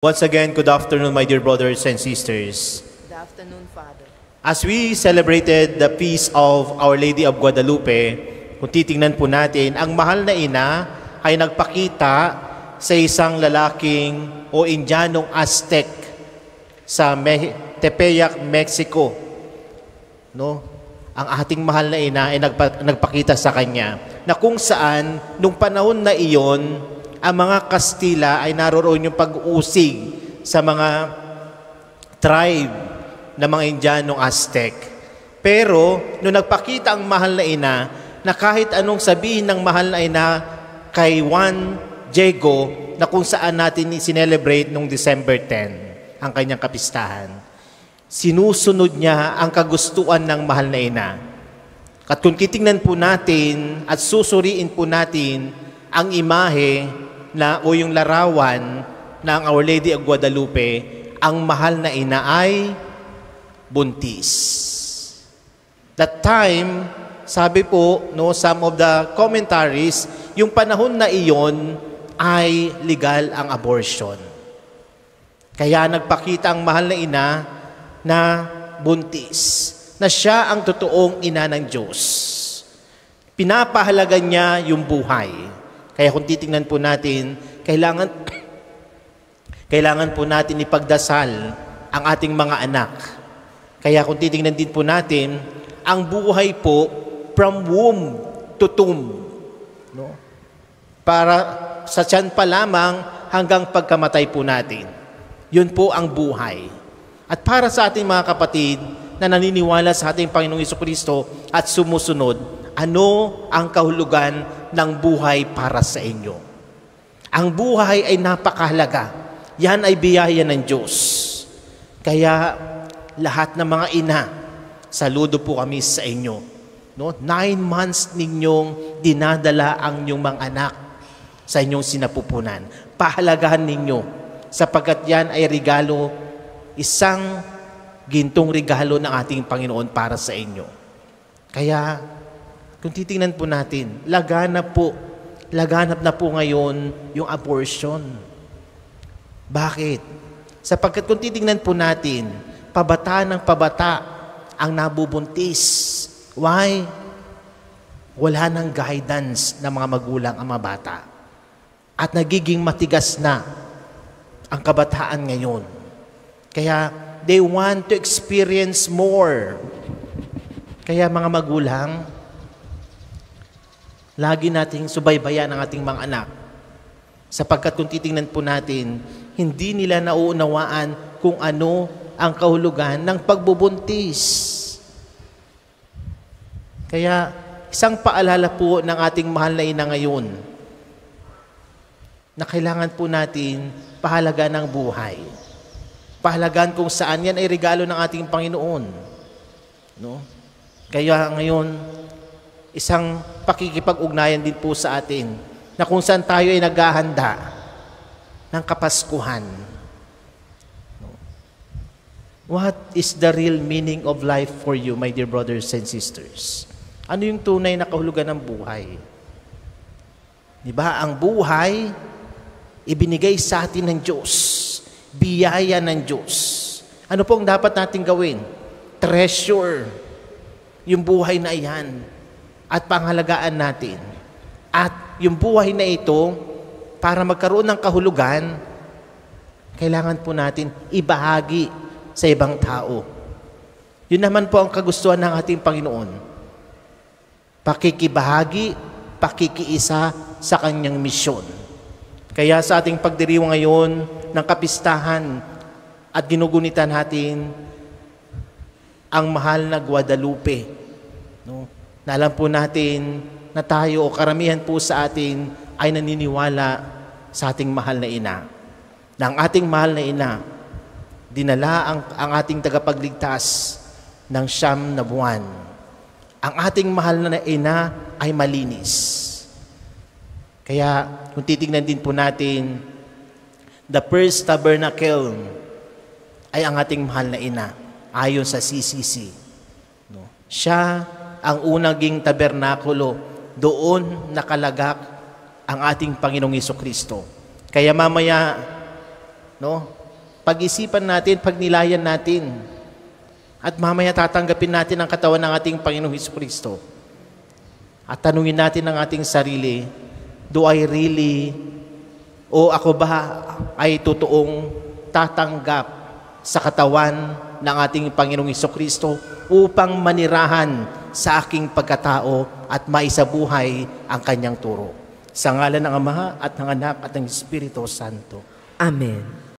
Once again, good afternoon, my dear brothers and sisters. Good afternoon, Father. As we celebrated the feast of Our Lady of Guadalupe, kung titingnan po natin, ang mahal na ina ay nagpakita sa isang lalaking o Indianong Aztec sa Tepeyac, Mexico. No? Ang ating mahal na ina ay nagpakita sa kanya na kung saan, nung panahon na iyon, ang mga Kastila ay naroroon yung pag-uusig sa mga tribe ng mga Indianong Aztec. Pero, nung nagpakita ang mahal na ina, na kahit anong sabihin ng mahal na ina kay Juan Diego, na kung saan natin sinelebrate noong December 10, ang kanyang kapistahan, sinusunod niya ang kagustuhan ng mahal na ina. At kung titingnan po natin at susuriin po natin ang imahe o yung larawan ng Our Lady of Guadalupe, ang mahal na ina ay buntis. That time, sabi po, some of the commentaries, yung panahon na iyon ay legal ang abortion. Kaya nagpakita ang mahal na ina na buntis, na siya ang totoong ina ng Diyos. Pinapahalagan niya yung buhay. Kaya kung titingnan po natin, kailangan po natin ipagdasal ang ating mga anak. Kaya kung titingnan din po natin, ang buhay po from womb to tomb. No? Para sa tiyan pa lamang hanggang pagkamatay po natin. Yun po ang buhay. At para sa ating mga kapatid na naniniwala sa ating Panginoong Jesucristo at sumusunod, ano ang kahulugan ng buhay para sa inyo? Ang buhay ay napakahalaga. Yan ay biyaya ng Diyos. Kaya lahat ng mga ina, saludo po kami sa inyo. 9 months ninyong dinadala ang inyong mga anak sa inyong sinapupunan. Pahalagahan ninyo sapagkat yan ay regalo, isang gintong regalo ng ating Panginoon para sa inyo. Kaya kung titingnan po natin, laganap na po ngayon yung abortion. Bakit? Sapagkat kung titingnan po natin, pabata ng pabata ang nabubuntis. Why? Wala nang guidance ng mga magulang ang mga bata. At nagiging matigas na ang kabataan ngayon. Kaya they want to experience more. Kaya mga magulang, lagi nating subaybayan ang ating mga anak. Sapagkat kung titingnan po natin, hindi nila nauunawaan kung ano ang kahulugan ng pagbubuntis. Kaya isang paalala po ng ating mahal na ina ngayon na kailangan po natin pahalagaan ng buhay. Pahalagaan kung saan yan ay regalo ng ating Panginoon. No? Kaya ngayon, isang pakikipag-ugnayan din po sa atin na kung saan tayo ay naghahanda ng Kapaskuhan. What is the real meaning of life for you, my dear brothers and sisters? Ano yung tunay na kahulugan ng buhay? Diba? Ang buhay, ibinigay sa atin ng Diyos. Biyaya ng Diyos. Ano pong dapat natin gawin? Treasure yung buhay na iyan at pangalagaan natin. At yung buhay na ito, para magkaroon ng kahulugan, kailangan po natin ibahagi sa ibang tao. Yun naman po ang kagustuhan ng ating Panginoon. Pakikibahagi, pakikiisa sa kanyang misyon. Kaya sa ating pagdiriwang ngayon ng kapistahan at ginugunitan natin ang mahal na Guadalupe. No? Na alam po natin na tayo o karamihan po sa atin ay naniniwala sa ating mahal na ina. Na ang ating mahal na ina, dinala ang ating tagapagligtas ng 9 na buwan. Ang ating mahal na ina ay malinis. Kaya kung titignan din po natin, the first tabernacle ay ang ating mahal na ina ayon sa CCC. No? Siya ang unang tabernakulo, doon nakalagak ang ating Panginoong Jesucristo. Kaya mamaya, No? Pag-isipan natin, pagnilayan natin. At mamaya tatanggapin natin ang katawan ng ating Panginoong Hesukristo. At tanungin natin ang ating sarili, do I really, o ako ba ay totoong tatanggap sa katawan ng ating Panginoong Hesukristo upang manirahan sa aking pagkatao at maisabuhay ang kanyang turo. Sa ngalan ng Ama at ng Anak at ng Espiritu Santo. Amen.